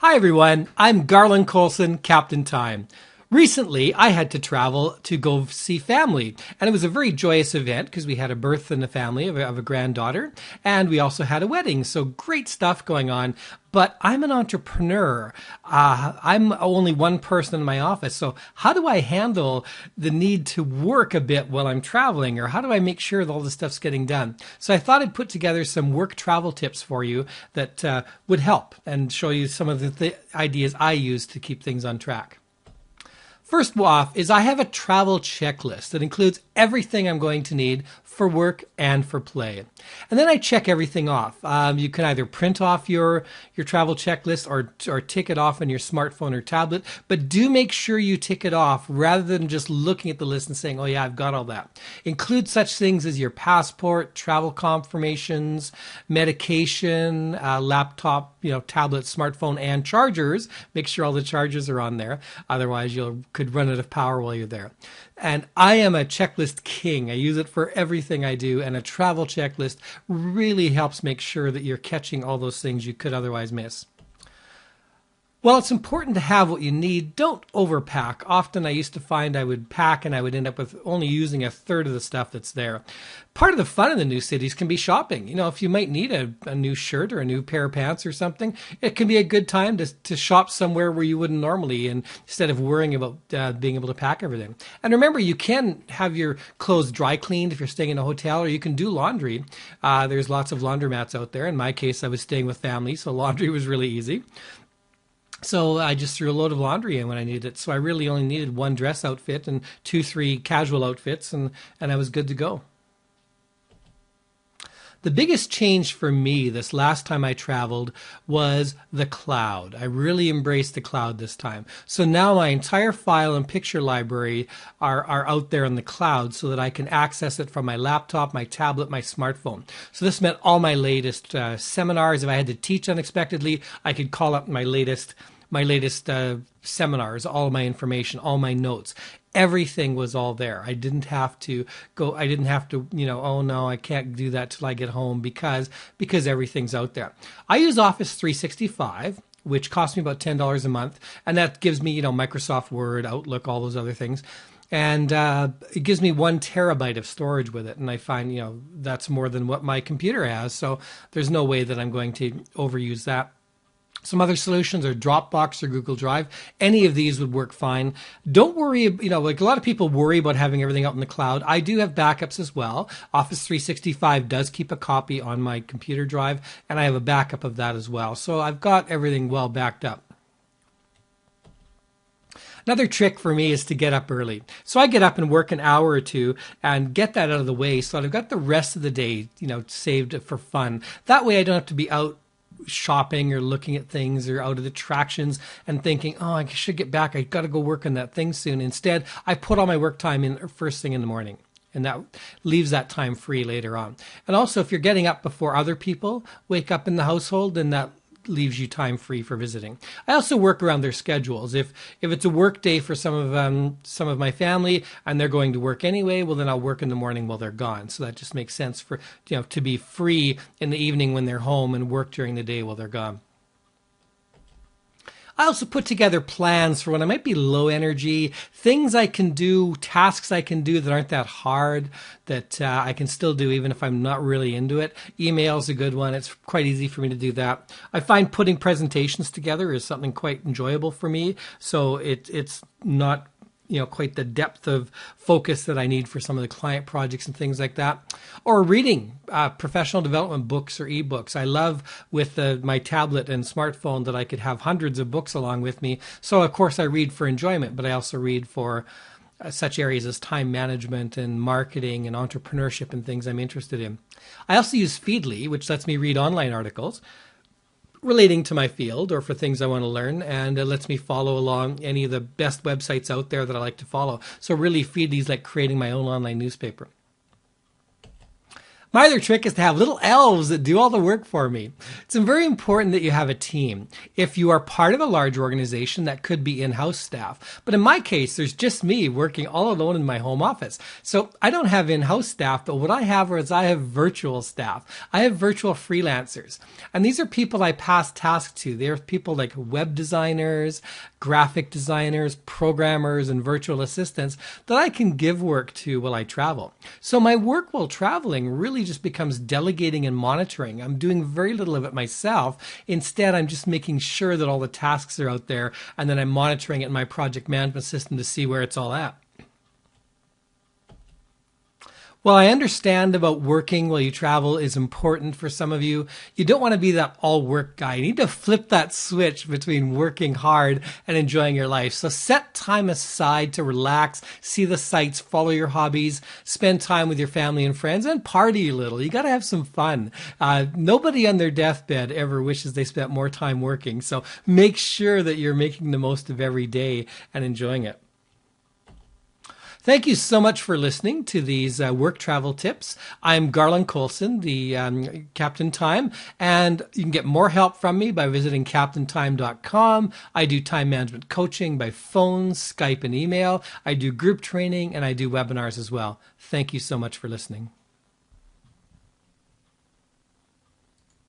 Hi everyone, I'm Garland Colson, Captain Time. Recently, I had to travel to go see family, and it was a very joyous event because we had a birth in the family of a granddaughter, and we also had a wedding, so great stuff going on. But I'm an entrepreneur. I'm only one person in my office, so how do I handle the need to work a bit while I'm traveling, or how do I make sure that all this stuff's getting done? So I thought I'd put together some work travel tips for you that would help and show you some of the ideas I use to keep things on track. First off is I have a travel checklist that includes everything I'm going to need for work and for play. And then I check everything off. You can either print off your travel checklist or tick it off on your smartphone or tablet, but do make sure you tick it off rather than just looking at the list and saying, oh yeah, I've got all that. Include such things as your passport, travel confirmations, medication, laptop, tablet, smartphone, and chargers. Make sure all the chargers are on there. Otherwise, you could run out of power while you're there. And I am a checklist king. I use it for everything I do, and a travel checklist really helps make sure that you're catching all those things you could otherwise miss. While it's important to have what you need, don't overpack. Often I used to find I would pack and I would end up with only using a third of the stuff that's there. Part of the fun in the new cities can be shopping. If you might need a new shirt or a new pair of pants or something, it can be a good time to shop somewhere where you wouldn't normally, and instead of worrying about being able to pack everything. And remember, you can have your clothes dry cleaned if you're staying in a hotel, or you can do laundry. There's lots of laundromats out there. In my case, I was staying with family, so laundry was really easy. So I just threw a load of laundry in when I needed it. So I really only needed one dress outfit and 2-3 casual outfits, and I was good to go. The biggest change for me this last time I traveled was the cloud. I really embraced the cloud this time. So now my entire file and picture library are out there in the cloud so that I can access it from my laptop, my tablet, my smartphone. So this meant all my latest seminars. If I had to teach unexpectedly, I could call up my latest seminars, all my information, all my notes. Everything was all there. I didn't have to, oh no, I can't do that till I get home because everything's out there. I use Office 365, which costs me about $10 a month, and that gives me, Microsoft Word, Outlook, all those other things. And it gives me 1 terabyte of storage with it. And I find, that's more than what my computer has. So there's no way that I'm going to overuse that. Some other solutions are Dropbox or Google Drive. Any of these would work fine. Don't worry, like a lot of people worry about having everything out in the cloud. I do have backups as well. Office 365 does keep a copy on my computer drive, and I have a backup of that as well. So I've got everything well backed up. Another trick for me is to get up early. So I get up and work an hour or two and get that out of the way so that I've got the rest of the day, saved for fun. That way I don't have to be out shopping or looking at things or out of attractions and thinking, oh, I should get back. I got to go work on that thing soon. Instead, I put all my work time in first thing in the morning, and that leaves that time free later on. And also, if you're getting up before other people wake up in the household, then that leaves you time free for visiting. I also work around their schedules. If it's a work day for some of my family and they're going to work anyway, well then I'll work in the morning while they're gone. So that just makes sense for to be free in the evening when they're home and work during the day while they're gone. I also put together plans for when I might be low energy, things I can do, tasks I can do that aren't that hard, that I can still do even if I'm not really into it. Email's a good one. It's quite easy for me to do that. I find putting presentations together is something quite enjoyable for me. So it's not quite the depth of focus that I need for some of the client projects and things like that. Or reading professional development books or ebooks. I love with my tablet and smartphone that I could have hundreds of books along with me. So of course I read for enjoyment, but I also read for such areas as time management and marketing and entrepreneurship and things I'm interested in. I also use Feedly, which lets me read online articles relating to my field or for things I want to learn, and it lets me follow along any of the best websites out there that I like to follow. So really Feedly's like creating my own online newspaper. My other trick is to have little elves that do all the work for me. It's very important that you have a team. If you are part of a large organization, that could be in-house staff. But in my case, there's just me working all alone in my home office. So I don't have in-house staff, but what I have is I have virtual staff. I have virtual freelancers. And these are people I pass tasks to. They're people like web designers, graphic designers, programmers, and virtual assistants that I can give work to while I travel. So my work while traveling really just becomes delegating and monitoring. I'm doing very little of it myself. Instead, I'm just making sure that all the tasks are out there, and then I'm monitoring it in my project management system to see where it's all at. Well, I understand about working while you travel is important for some of you. You don't want to be that all work guy. You need to flip that switch between working hard and enjoying your life. So set time aside to relax, see the sights, follow your hobbies, spend time with your family and friends, and party a little. You got to have some fun. Nobody on their deathbed ever wishes they spent more time working. So make sure that you're making the most of every day and enjoying it. Thank you so much for listening to these work travel tips. I'm Garland Colson, the Captain Time, and you can get more help from me by visiting captaintime.com. I do time management coaching by phone, Skype, and email. I do group training, and I do webinars as well. Thank you so much for listening.